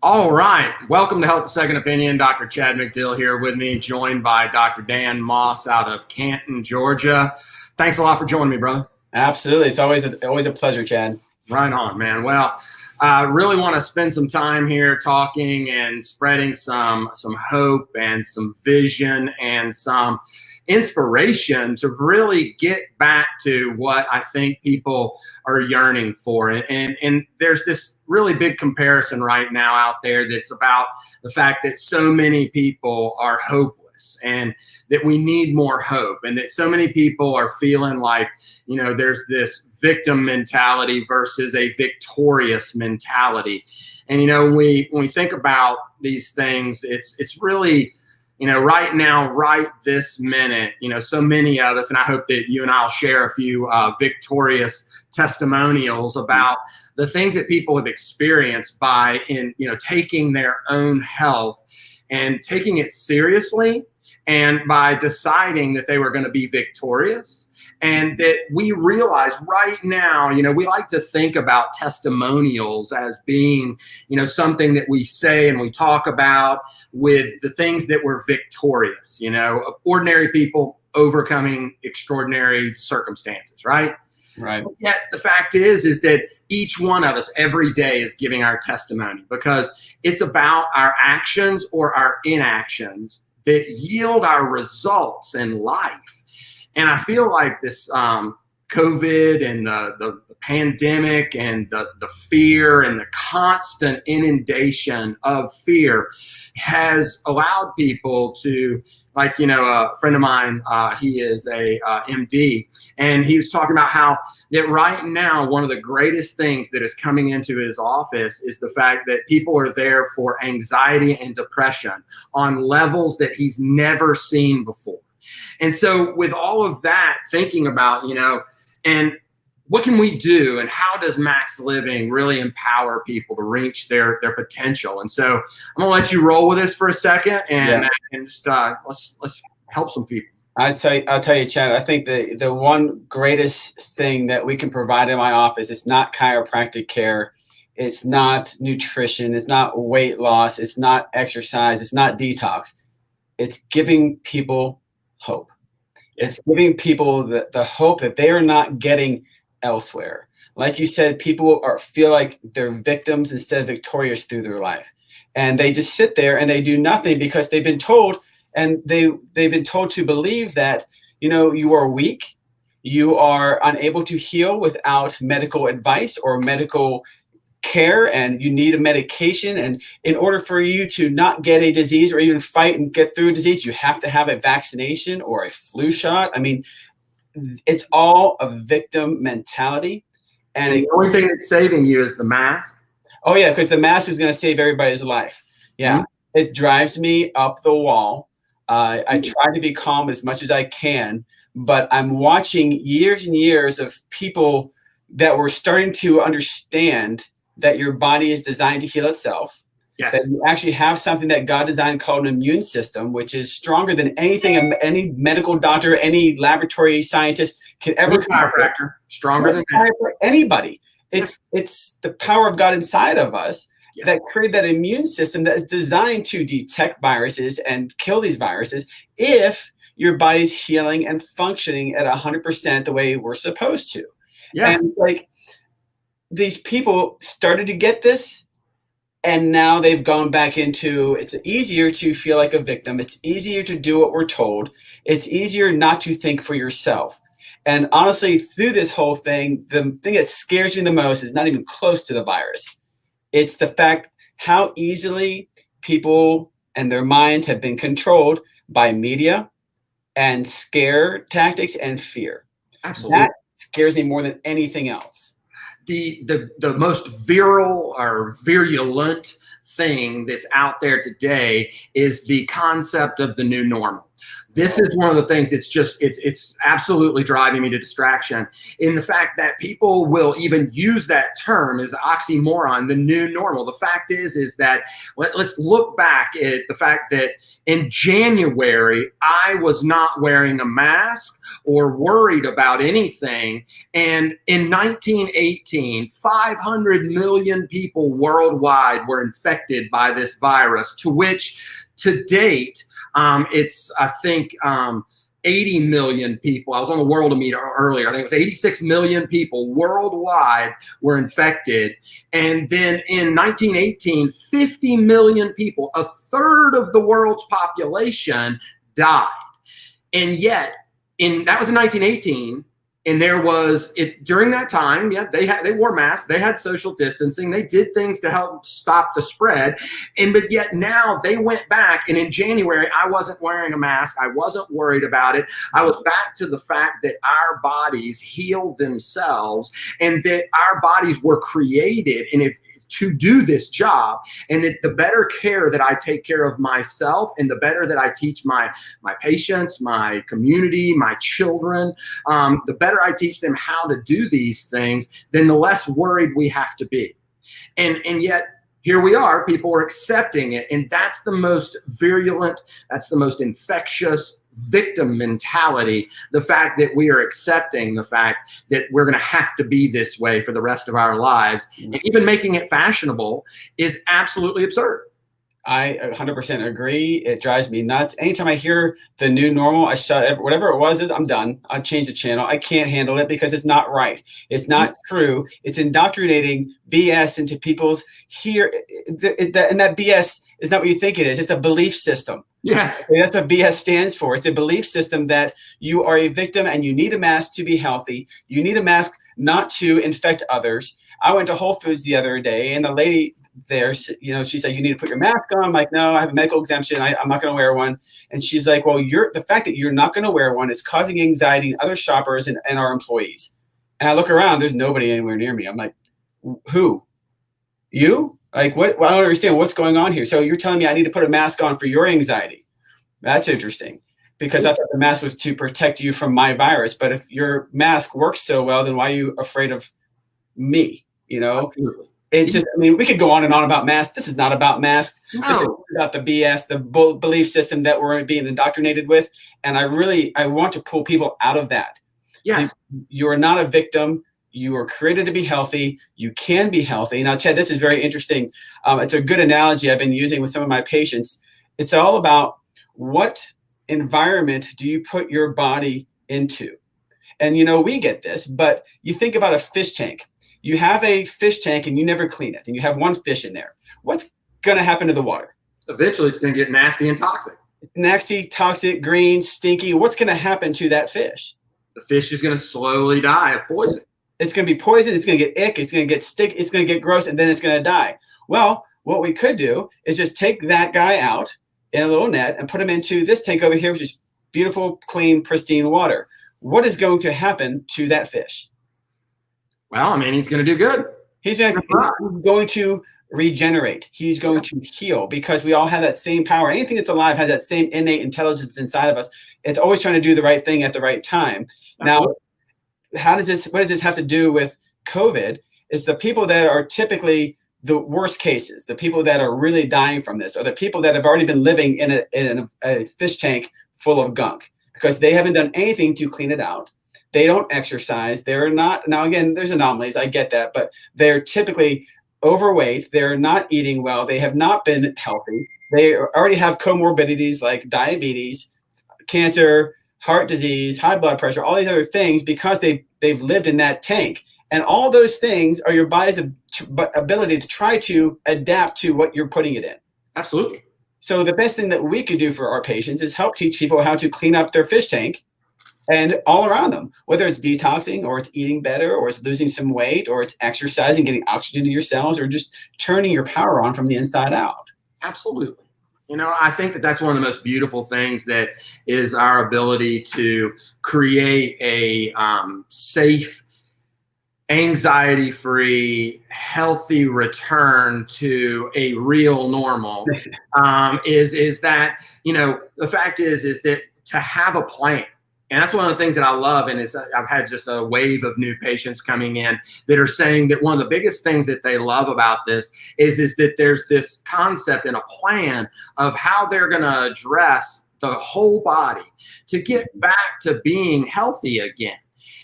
All right. Welcome to Health the Second Opinion. Dr. Chad McDill here with me, joined by Dr. Dan Moss out of Canton, Georgia. Thanks a lot for joining me, brother. Absolutely. It's always a pleasure, Chad. Right on, man. Well, I really want to spend some time here talking and spreading some hope and some vision and some inspiration to really get back to what I think people are yearning for. And there's this really big comparison right now out there that's about the fact that so many people are hopeless and that we need more hope, and that so many people are feeling like, you know, there's this victim mentality versus a victorious mentality. And, you know, when we think about these things, it's really, you know, right now, right this minute, you know, so many of us, and I hope that you and I'll share a few victorious testimonials about the things that people have experienced by, taking their own health and taking it seriously, and by deciding that they were going to be victorious. And that we realize right now, you know, we like to think about testimonials as being, you know, something that we say and we talk about with the things that were victorious, you know, ordinary people overcoming extraordinary circumstances, right? Right. But yet the fact is that each one of us every day is giving our testimony, because it's about our actions or our inactions that yield our results in life. And I feel like this COVID and the pandemic and the fear and the constant inundation of fear has allowed people to, like, you know, a friend of mine, he is a MD, and he was talking about how that right now, one of the greatest things that is coming into his office is the fact that people are there for anxiety and depression on levels that he's never seen before. And so with all of that, thinking about, you know, and what can we do, and how does Max Living really empower people to reach their potential? And so I'm gonna let you roll with this for a second, and just let's help some people. I'll tell you, Chad, I think the one greatest thing that we can provide in my office is not chiropractic care. It's not nutrition. It's not weight loss. It's not exercise. It's not detox. It's giving people hope. It's giving people the hope that they are not getting elsewhere. Like you said, people feel like they're victims instead of victorious through their life. And they just sit there and they do nothing because they've been told, and they've been told to believe that, you know, you are weak, you are unable to heal without medical advice or medical care, and you need a medication. And in order for you to not get a disease or even fight and get through a disease, you have to have a vaccination or a flu shot. I mean, it's all a victim mentality. And the only thing that's saving you is the mask. Oh yeah, because the mask is going to save everybody's life. Yeah. Mm-hmm. It drives me up the wall. I try to be calm as much as I can, but I'm watching years and years of people that were starting to understand that your body is designed to heal itself. Yes. That you actually have something that God designed called an immune system, which is stronger than anything any medical doctor, any laboratory scientist can ever chiropractor, stronger than anybody. It's the power of God inside of us that created that immune system that is designed to detect viruses and kill these viruses if your body's healing and functioning at 100% the way we're supposed to. Yes. And like, these people started to get this, and now they've gone back into, it's easier to feel like a victim. It's easier to do what we're told. It's easier not to think for yourself. And honestly, through this whole thing, the thing that scares me the most is not even close to the virus. It's the fact how easily people and their minds have been controlled by media and scare tactics and fear. Absolutely. That scares me more than anything else. The most virile or virulent thing that's out there today is the concept of the new normal. This is one of the things that's just, it's absolutely driving me to distraction, in the fact that people will even use that term as oxymoron, the new normal. The fact is that let's look back at the fact that in January, I was not wearing a mask or worried about anything. And in 1918, 500 million people worldwide were infected by this virus, to which to date, it's, I think, 80 million people. I was on the Worldometer earlier. I think it was 86 million people worldwide were infected. And then in 1918, 50 million people, a third of the world's population, died. And yet, that was in 1918. And there was during that time, yeah, they wore masks, they had social distancing, they did things to help stop the spread. But yet now they went back, and in January, I wasn't wearing a mask, I wasn't worried about it. I was back to the fact that our bodies heal themselves, and that our bodies were created, and to do this job, and that the better care that I take care of myself, and the better that I teach my patients, my community, my children, the better I teach them how to do these things, then the less worried we have to be. And yet here we are, people are accepting it, and that's the most virulent, that's the most infectious victim mentality. The fact that we are accepting the fact that we're going to have to be this way for the rest of our lives, and even making it fashionable, is absolutely absurd. I 100% agree. It drives me nuts. Anytime I hear the new normal, I shut whatever it was. I'm done. I change the channel. I can't handle it because it's not right. It's not true. It's indoctrinating BS into people's here. And that BS is not what you think it is. It's a belief system. Yes. That's what BS stands for. It's a belief system that you are a victim and you need a mask to be healthy. You need a mask not to infect others. I went to Whole Foods the other day, and the lady there, she said, you need to put your mask on. I'm like, no, I have a medical exemption. I'm not going to wear one. And she's like, well, the fact that you're not going to wear one is causing anxiety in other shoppers and our employees. And I look around, there's nobody anywhere near me. I'm like, who? You? Like, what? Well, I don't understand what's going on here. So you're telling me I need to put a mask on for your anxiety? That's interesting, because I thought the mask was to protect you from my virus. But if your mask works so well, then why are you afraid of me? Absolutely. It's just, I mean, we could go on and on about masks. This is not about masks. No. This is about the BS, the belief system that we're being indoctrinated with. And I want to pull people out of that. Yes. You are not a victim. You are created to be healthy. You can be healthy. Now, Chad, this is very interesting. It's a good analogy I've been using with some of my patients. It's all about what environment do you put your body into? And, we get this, but you think about a fish tank. You have a fish tank and you never clean it, and you have one fish in there. What's going to happen to the water? Eventually, it's going to get nasty and toxic. Nasty, toxic, green, stinky. What's going to happen to that fish? The fish is going to slowly die of poison. It's going to be poison. It's going to get ick. It's going to get stick. It's going to get gross, and then it's going to die. Well, what we could do is just take that guy out in a little net and put him into this tank over here, which is beautiful, clean, pristine water. What is going to happen to that fish? Well, I mean, he's going to do good. He's going to regenerate. He's going to heal, because we all have that same power. Anything that's alive has that same innate intelligence inside of us. It's always trying to do the right thing at the right time. Absolutely. Now, what does this have to do with COVID? It's the people that are typically the worst cases, the people that are really dying from this, or the people that have already been living in a fish tank full of gunk, because they haven't done anything to clean it out. They don't exercise. They're not, now again, there's anomalies, I get that, but they're typically overweight. They're not eating well. They have not been healthy. They already have comorbidities like diabetes, cancer, heart disease, high blood pressure, all these other things, because they've lived in that tank. And all those things are your body's ability to try to adapt to what you're putting it in. Absolutely. So the best thing that we could do for our patients is help teach people how to clean up their fish tank and all around them, whether it's detoxing, or it's eating better, or it's losing some weight, or it's exercising, getting oxygen to your cells, or just turning your power on from the inside out. Absolutely. I think that that's one of the most beautiful things, that is our ability to create a safe, anxiety-free, healthy return to a real normal. Is that, the fact is that to have a plan. And that's one of the things that I love. And I've had just a wave of new patients coming in that are saying that one of the biggest things that they love about this is that there's this concept and a plan of how they're going to address the whole body to get back to being healthy again.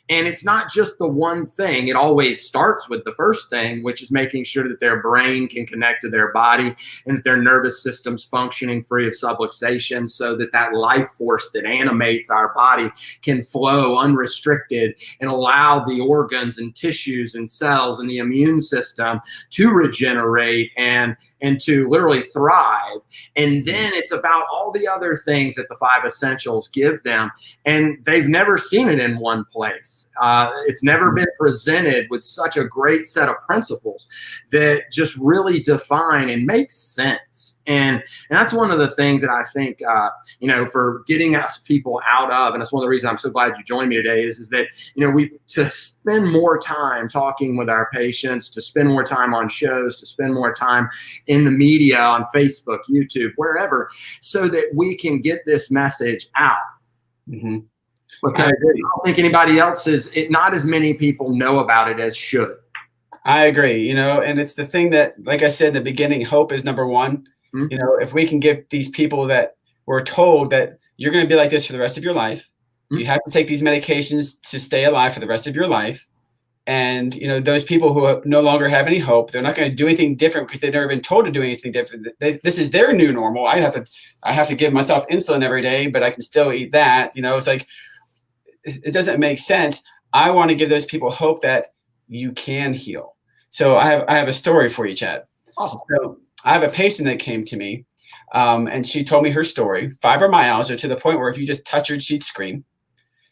And it's not just the one thing. It always starts with the first thing, which is making sure that their brain can connect to their body and that their nervous system's functioning free of subluxation, so that that life force that animates our body can flow unrestricted and allow the organs and tissues and cells and the immune system to regenerate and to literally thrive. And then it's about all the other things that the 5 essentials give them. And they've never seen it in one place. It's never been presented with such a great set of principles that just really define and make sense. And that's one of the things that I think, for getting us people out of, and that's one of the reasons I'm so glad you joined me today, is that, to spend more time talking with our patients, to spend more time on shows, to spend more time in the media, on Facebook, YouTube, wherever, so that we can get this message out. Mm-hmm. Because I don't think anybody else not as many people know about it as should. I agree, and it's the thing that, like I said in the beginning, hope is number one. Mm-hmm. If we can give these people that were told that you're going to be like this for the rest of your life, mm-hmm. you have to take these medications to stay alive for the rest of your life. And, those people who no longer have any hope, they're not going to do anything different because they've never been told to do anything different. This is their new normal. I have to give myself insulin every day, but I can still eat that. It's like, it doesn't make sense. I want to give those people hope that you can heal. So I have a story for you, Chad. Oh. So I have a patient that came to me, and she told me her story. Fibromyalgia, to the point where if you just touch her, she'd scream.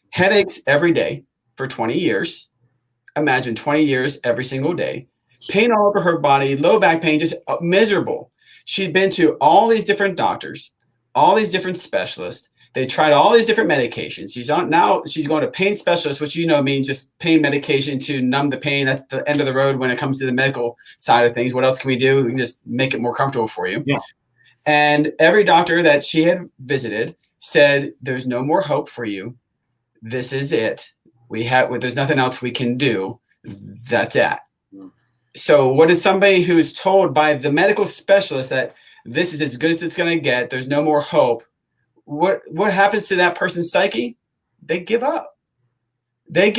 Headaches every day for 20 years. Imagine 20 years every single day. Pain all over her body, low back pain, just miserable. She'd been to all these different doctors, all these different specialists. They tried all these different medications. She's going to pain specialist, which means just pain medication to numb the pain. That's the end of the road when it comes to the medical side of things. What else can we do? We can just make it more comfortable for you. Yeah. And every doctor that she had visited said, there's no more hope for you. This is it. There's nothing else we can do. That's it. So what is somebody who's told by the medical specialist that this is as good as it's going to get, there's no more hope? What happens to that person's psyche? They give up. They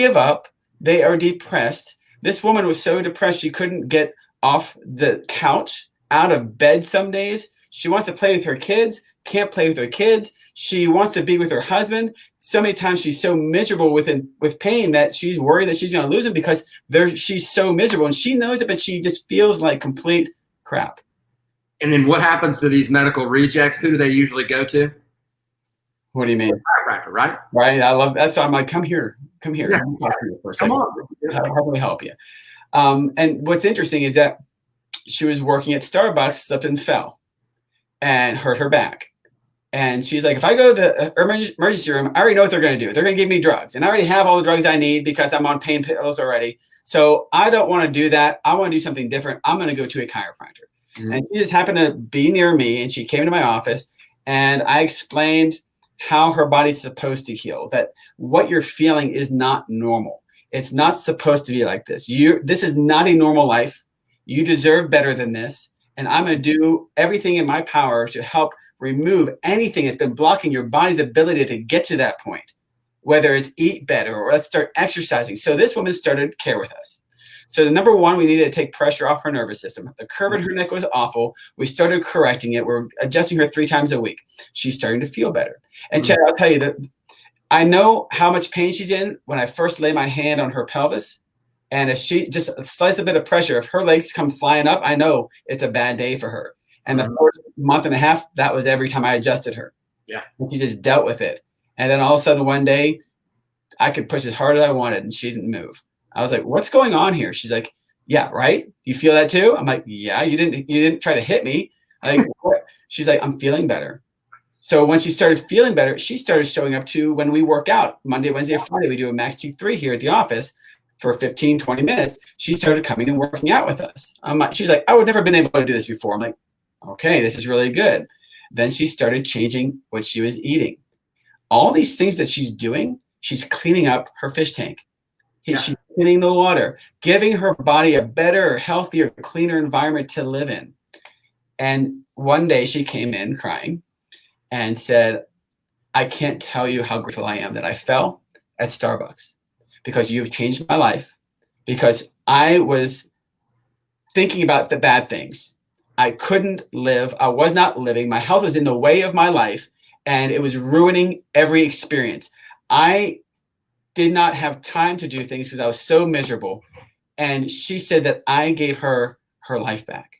are depressed. This woman was so depressed she couldn't get off the couch, out of bed some days. She wants to play with her kids, can't play with her kids. She wants to be with her husband. So many times she's so miserable with pain that she's worried that she's going to lose him because she's so miserable. And she knows it, but she just feels like complete crap. And then what happens to these medical rejects? Who do they usually go to? What do you mean? Chiropractor, right? Right. I love that. So I'm like, come here. Yeah. Come on. How can we help you? And what's interesting is that she was working at Starbucks, slipped and fell and hurt her back. And she's like, if I go to the emergency room, I already know what they're going to do. They're going to give me drugs. And I already have all the drugs I need because I'm on pain pills already. So I don't want to do that. I want to do something different. I'm going to go to a chiropractor. Mm-hmm. And she just happened to be near me, and she came to my office, and I explained how her body's supposed to heal, that what you're feeling is not normal. It's not supposed to be like this. This is not a normal life. You deserve better than this. And I'm going to do everything in my power to help remove anything that's been blocking your body's ability to get to that point, whether it's eat better or let's start exercising. So this woman started care with us. So the number one, we needed to take pressure off her nervous system. The curve in her neck was awful. We started correcting it. We're adjusting her 3 times a week. She's starting to feel better. And Chad, I'll tell you that I know how much pain she's in when I first lay my hand on her pelvis. And if she just slides a bit of pressure, if her legs come flying up, I know it's a bad day for her. And the first month and a half, that was every time I adjusted her. Yeah. And she just dealt with it. And then all of a sudden one day, I could push as hard as I wanted and she didn't move. I was like, what's going on here? She's like, yeah, right? You feel that too? I'm like, yeah, you didn't try to hit me. I'm like, what? She's like, I'm feeling better. So when she started feeling better, she started showing up to when we work out Monday, Wednesday, and Friday. We do a Max T3 here at the office for 15, 20 minutes. She started coming and working out with us. She's like, I would never been able to do this before. I'm like, okay, this is really good. Then she started changing what she was eating. all these things that she's doing, she's cleaning up her fish tank. Yeah. She's cleaning the water, giving her body a better, healthier, cleaner environment to live in. And one day she came in crying and said, I can't tell you how grateful I am that I fell at Starbucks, because you've changed my life, because I was thinking about the bad things. I couldn't live. I was not living. My health was in the way of my life, and it was ruining every experience. I did not have time to do things because I was so miserable. And she said that I gave her her life back.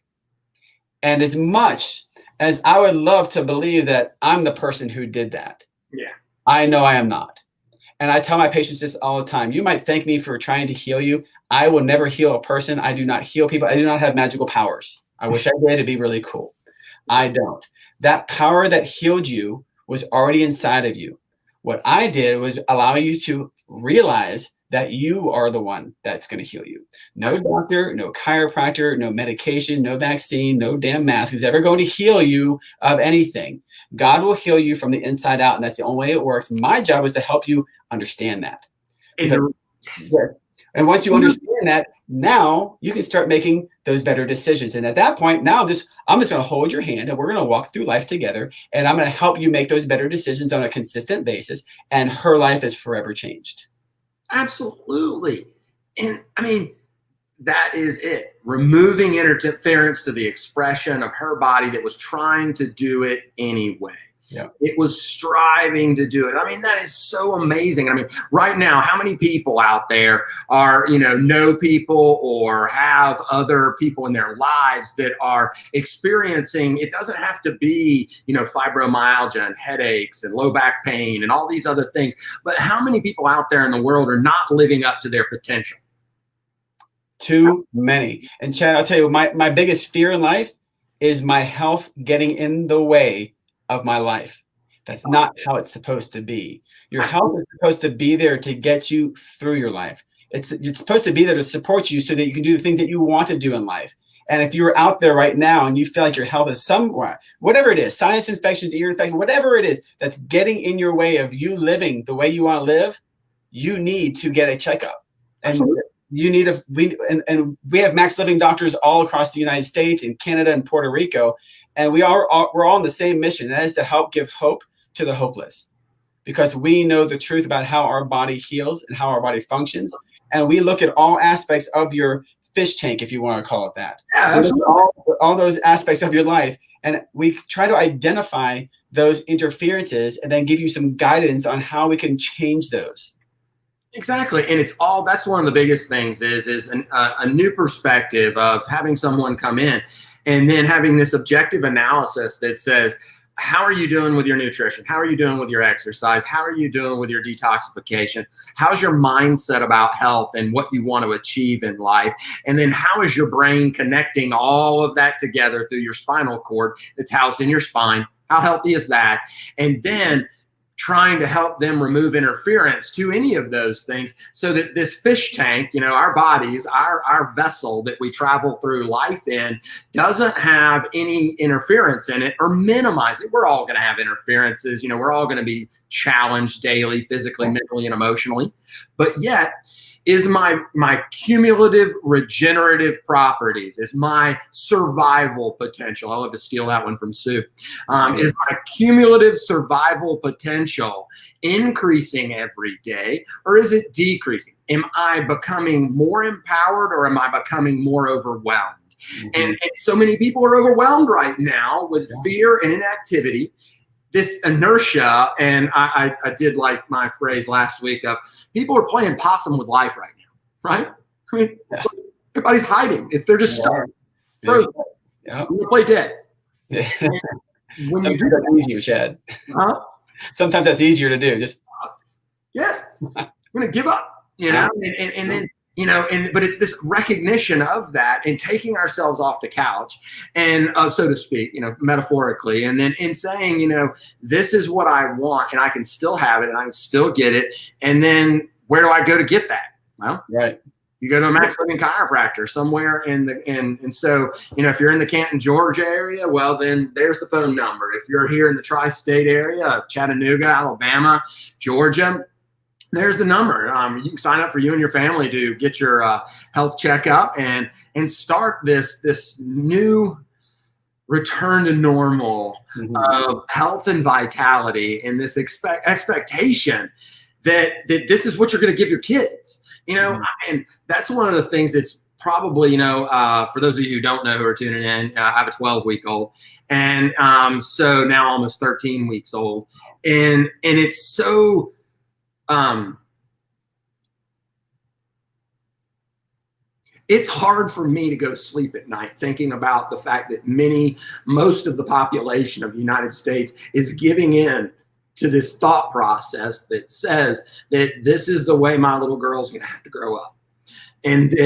And as much as I would love to believe that I'm the person who did that, Yeah. I know I am not. And I tell my patients this all the time. You might thank me for trying to heal you. I will never heal a person. I do not heal people. I do not have magical powers. I wish I did. It'd be really cool. I don't. That power that healed you was already inside of you. What I did was allow you to realize that you are the one that's going to heal you. No doctor, no chiropractor, no medication, no vaccine, no damn mask is ever going to heal you of anything. God will heal you from the inside out, and that's the only way it works. My job is to help you understand that. And once you understand that, now you can start making those better decisions. And at that point, now I'm just going to hold your hand, and we're going to walk through life together, and I'm going to help you make those better decisions on a consistent basis. And her life is forever changed. Absolutely. And I mean, that is it. Removing interference to the expression of her body that was trying to do it anyway. Yeah. It was striving to do it. I mean, that is so amazing. I mean, right now, how many people out there are, know people or have other people in their lives that are experiencing, it doesn't have to be, fibromyalgia and headaches and low back pain and all these other things, but how many people out there in the world are not living up to their potential? Too many. And Chad, I'll tell you, my biggest fear in life is my health getting in the way of my life. That's not how it's supposed to be. Your health is supposed to be there to get you through your life. It's supposed to be there to support you so that you can do the things that you want to do in life. And if you're out there right now and you feel like your health is somewhere, whatever it is, sinus infections, ear infections, whatever it is that's getting in your way of you living the way you want to live, you need to get a checkup. And you need we have max living doctors all across the United States, in Canada and Puerto Rico. And we're all on the same mission. That is to help give hope to the hopeless, because we know the truth about how our body heals and how our body functions. And we look at all aspects of your fish tank, if you want to call it that. Yeah, absolutely. All those aspects of your life. And we try to identify those interferences and then give you some guidance on how we can change those. Exactly. And that's one of the biggest things is a new perspective of having someone come in and then having this objective analysis that says, how are you doing with your nutrition? How are you doing with your exercise? How are you doing with your detoxification? How's your mindset about health and what you want to achieve in life? And then how is your brain connecting all of that together through your spinal cord that's housed in your spine? How healthy is that? And then trying to help them remove interference to any of those things so that this fish tank, our bodies, our vessel that we travel through life in doesn't have any interference in it or minimize it. We're all going to have interferences. We're all going to be challenged daily, physically, mentally, and emotionally. But yet, is my cumulative regenerative properties, is my survival potential. I love to steal that one from Sue. Is my cumulative survival potential increasing every day, or is it decreasing? Am I becoming more empowered, or am I becoming more overwhelmed? Mm-hmm. And so many people are overwhelmed right now with fear and inactivity. This inertia, and I did like my phrase last week of people are playing possum with life right now, right? I mean, everybody's hiding. They're just stuck. Frozen. Yeah. You play dead. Yeah. When you do that, easier, Chad. Huh? Sometimes that's easier to do. Just yes, I'm gonna give up. And then. But it's this recognition of that and taking ourselves off the couch and so to speak, metaphorically, and then in saying, this is what I want and I can still have it and I can still get it. And then where do I go to get that? Well, right. You go to a Max Living Chiropractor somewhere and so, if you're in the Canton, Georgia area, well, then there's the phone number. If you're here in the tri-state area of Chattanooga, Alabama, Georgia, there's the number. You can sign up for you and your family to get your health checkup and start this new return to normal of health and vitality, and this expectation that this is what you're going to give your kids. And that's one of the things that's probably, for those of you who don't know who are tuning in, I have a 12-week-old, and so now almost 13 weeks old, and it's so it's hard for me to go to sleep at night thinking about the fact that most of the population of the United States is giving in to this thought process that says that this is the way my little girl's going to have to grow up. And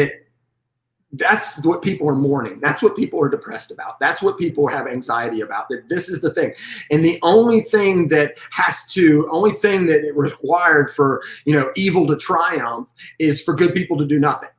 that's what people are mourning. That's what people are depressed about. That's what people have anxiety about, that this is the thing. And the only thing that it required for, evil to triumph is for good people to do nothing.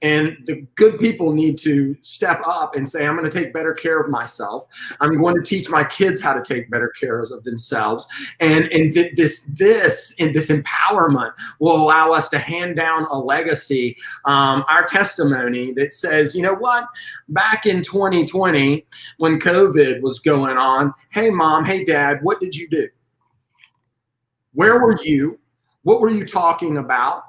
And the good people need to step up and say, I'm going to take better care of myself. I'm going to teach my kids how to take better care of themselves. And this empowerment will allow us to hand down a legacy, our testimony that says, back in 2020, when COVID was going on, hey, mom, hey, dad, what did you do? Where were you? What were you talking about?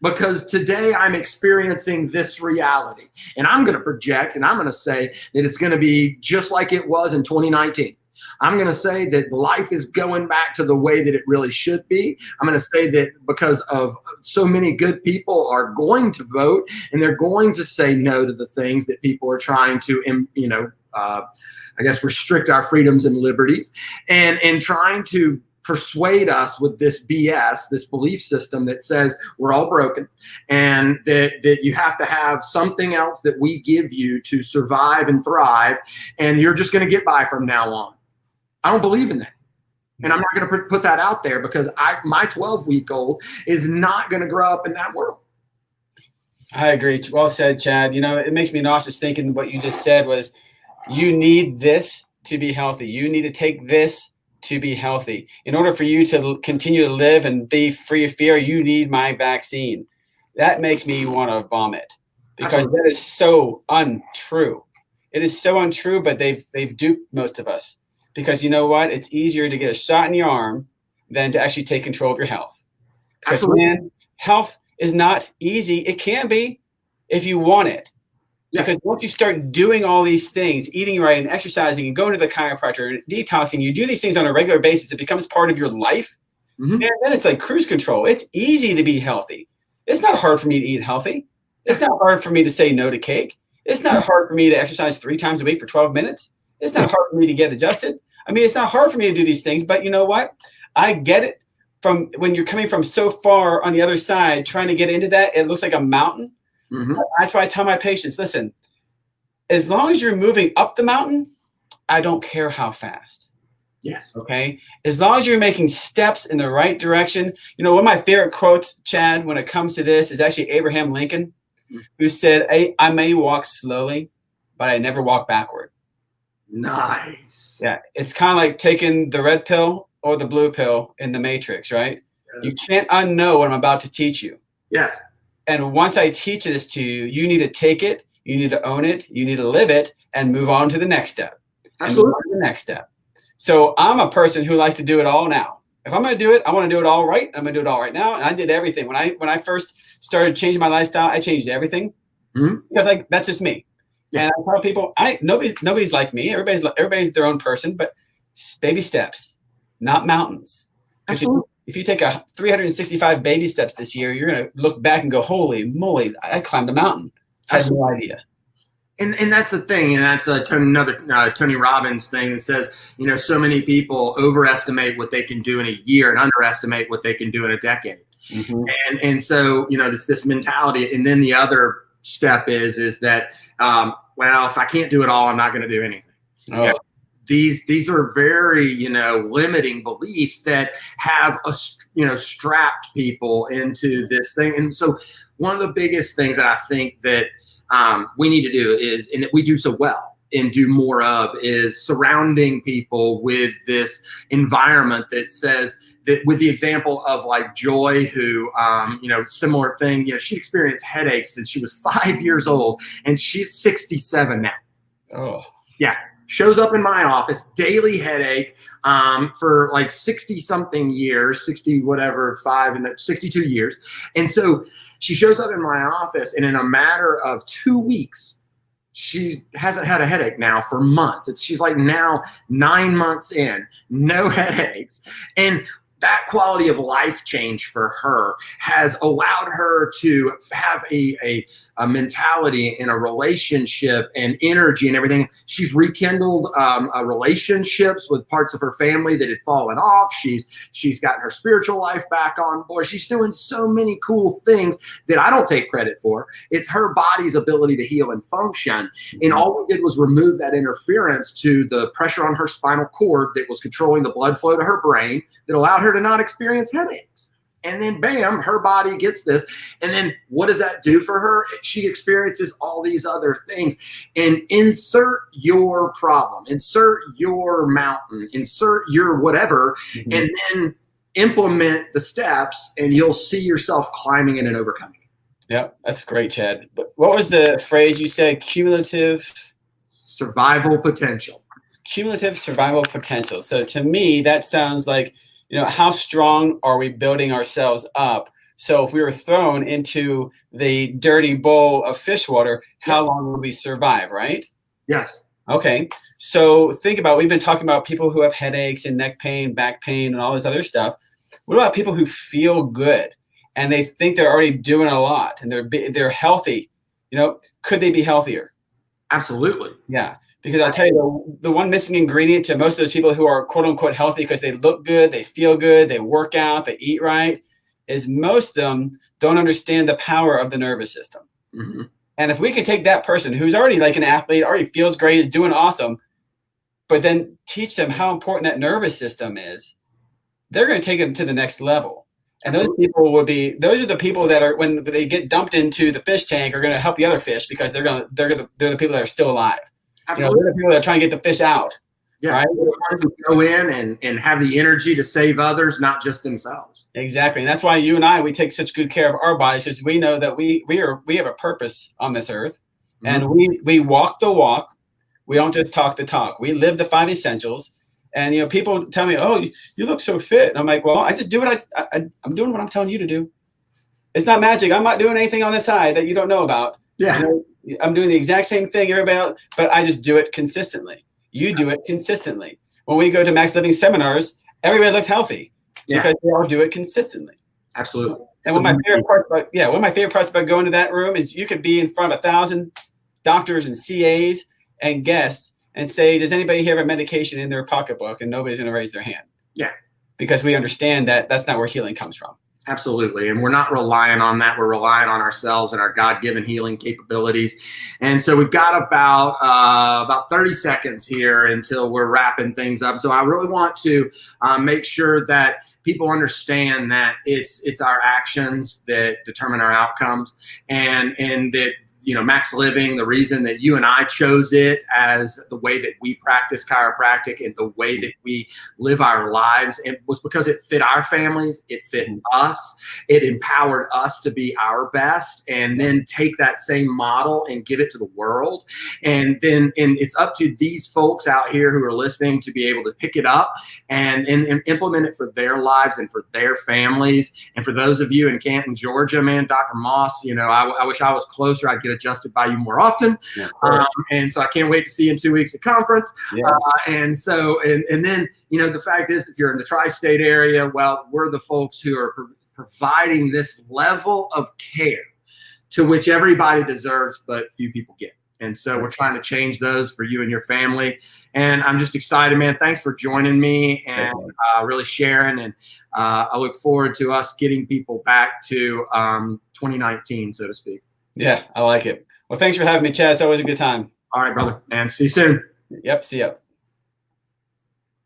Because today I'm experiencing this reality, and I'm going to project and I'm going to say that it's going to be just like it was in 2019. I'm going to say that life is going back to the way that it really should be. I'm going to say that because of so many good people are going to vote, and they're going to say no to the things that people are trying to, restrict our freedoms and liberties, and trying to persuade us with this BS, this belief system that says we're all broken, and that you have to have something else that we give you to survive and thrive, and you're just going to get by from now on. I don't believe in that. And I'm not going to put that out there, because my 12-week-old is not going to grow up in that world. I agree. Well said, Chad. It makes me nauseous thinking what you just said was, you need this to be healthy. You need to take this to be healthy. In order for you to continue to live and be free of fear, you need my vaccine. That makes me want to vomit, because that is so untrue. It is so untrue, but they've duped most of us, because you know what? It's easier to get a shot in your arm than to actually take control of your health. Because man, health is not easy. It can be if you want it. Yeah. Because once you start doing all these things, eating right and exercising and going to the chiropractor and detoxing, you do these things on a regular basis, it becomes part of your life. And then it's like cruise control. It's easy to be healthy. It's not hard for me to eat healthy. It's not hard for me to say no to cake. It's not hard for me to exercise 3 times a week for 12 minutes. It's not hard for me to get adjusted. I mean, it's not hard for me to do these things, but you know what? I get it from when you're coming from so far on the other side, trying to get into that, it looks like a mountain. That's why I tell my patients, listen, as long as you're moving up the mountain, I don't care how fast. Yes. Okay. As long as you're making steps in the right direction. One of my favorite quotes, Chad, when it comes to this is actually Abraham Lincoln, who said, I may walk slowly, but I never walk backward. Nice. Yeah. It's kind of like taking the red pill or the blue pill in the Matrix, right? Yes. You can't unknow what I'm about to teach you. Yes. And once I teach this to you, you need to take it, you need to own it, you need to live it, and move on to the next step. Absolutely. The next step. So I'm a person who likes to do it all now. If I'm going to do it, I want to do it all right. I'm going to do it all right now. And I did everything. When I first started changing my lifestyle, I changed everything because that's just me. Yeah. And I tell people, nobody's like me. Everybody's their own person, but baby steps, not mountains. Absolutely. If you take 365 baby steps this year, you're going to look back and go, holy moly, I climbed a mountain. I had no idea. And that's the thing, and that's another Tony Robbins thing that says, so many people overestimate what they can do in a year and underestimate what they can do in a decade. And so, it's this mentality. And then the other step is that, well, if I can't do it all, I'm not going to do anything. Oh. these are very, limiting beliefs that have strapped people into this thing. And so one of the biggest things that I think that we need to do is, and we do so well and do more of, is surrounding people with this environment that says that, with the example of like Joy, who, similar thing, she experienced headaches since she was 5 years old, and she's 67 now. Oh, yeah. Shows up in my office, daily headache, for like 60 something years, 60 whatever, 62 years. And so she shows up in my office, and in a matter of 2 weeks, she hasn't had a headache now for months. She's like now 9 months in, no headaches. And that quality of life change for her has allowed her to have a mentality and a relationship and energy and everything. She's rekindled relationships with parts of her family that had fallen off. She's gotten her spiritual life back on board. She's doing so many cool things that I don't take credit for. It's her body's ability to heal and function. And all we did was remove that interference to the pressure on her spinal cord that was controlling the blood flow to her brain that allowed her to not experience headaches. And then bam, her body gets this. And then what does that do for her? She experiences all these other things. And insert your problem, insert your mountain, insert your whatever, and then implement the steps, and you'll see yourself climbing it and overcoming it. Yeah, that's great, Chad. But what was the phrase you said? Cumulative survival potential. Cumulative survival potential. So to me, that sounds like, how strong are we building ourselves up? So if we were thrown into the dirty bowl of fish water, how long would we survive, right? Yes. Okay. So think about, we've been talking about people who have headaches and neck pain, back pain, and all this other stuff. What about people who feel good and they think they're already doing a lot and they're healthy? Could they be healthier? Absolutely. Yeah. Because I'll tell you, the one missing ingredient to most of those people who are quote unquote healthy because they look good, they feel good, they work out, they eat right, is most of them don't understand the power of the nervous system. And if we can take that person who's already like an athlete, already feels great, is doing awesome, but then teach them how important that nervous system is, they're going to take them to the next level. And those people those are the people that are, when they get dumped into the fish tank, are going to help the other fish because they're the people that are still alive. Absolutely. They're the people that are trying to get the fish out. Yeah. Right? Go in and have the energy to save others, not just themselves. Exactly. And that's why you and I, we take such good care of our bodies, because we know that we have a purpose on this earth, and we walk the walk. We don't just talk the talk. We live the 5 essentials. And, people tell me, oh, you look so fit. And I'm like, well, I just do what I'm doing what I'm telling you to do. It's not magic. I'm not doing anything on the side that you don't know about. Yeah. I'm doing the exact same thing everybody else, but I just do it consistently. You do it consistently. When we go to Max Living seminars, everybody looks healthy because they all do it consistently. Absolutely. And one of my favorite parts about going to that room is you could be in front of 1,000 doctors and CAs and guests and say, does anybody here have a medication in their pocketbook? And nobody's going to raise their hand. Yeah. Because we understand that that's not where healing comes from. Absolutely. And we're not relying on that. We're relying on ourselves and our God-given healing capabilities. And so we've got about 30 seconds here until we're wrapping things up. So I really want to make sure that people understand that it's our actions that determine our outcomes, and that, Max Living, the reason that you and I chose it as the way that we practice chiropractic and the way that we live our lives, it was because it fit our families, it fit us, it empowered us to be our best, and then take that same model and give it to the world. And it's up to these folks out here who are listening to be able to pick it up and implement it for their lives and for their families. And for those of you in Canton, Georgia, man, Dr. Moss, I wish I was closer. I'd get adjusted by you more often. Yeah, and so I can't wait to see you in 2 weeks at conference. Yeah. And then, the fact is, if you're in the tri-state area, well, we're the folks who are providing this level of care to which everybody deserves, but few people get. And so we're trying to change those for you and your family. And I'm just excited, man. Thanks for joining me and really sharing. And I look forward to us getting people back to 2019, so to speak. Yeah, I like it. Well, thanks for having me, Chad. It's always a good time. All right, brother. And see you soon. Yep. See ya.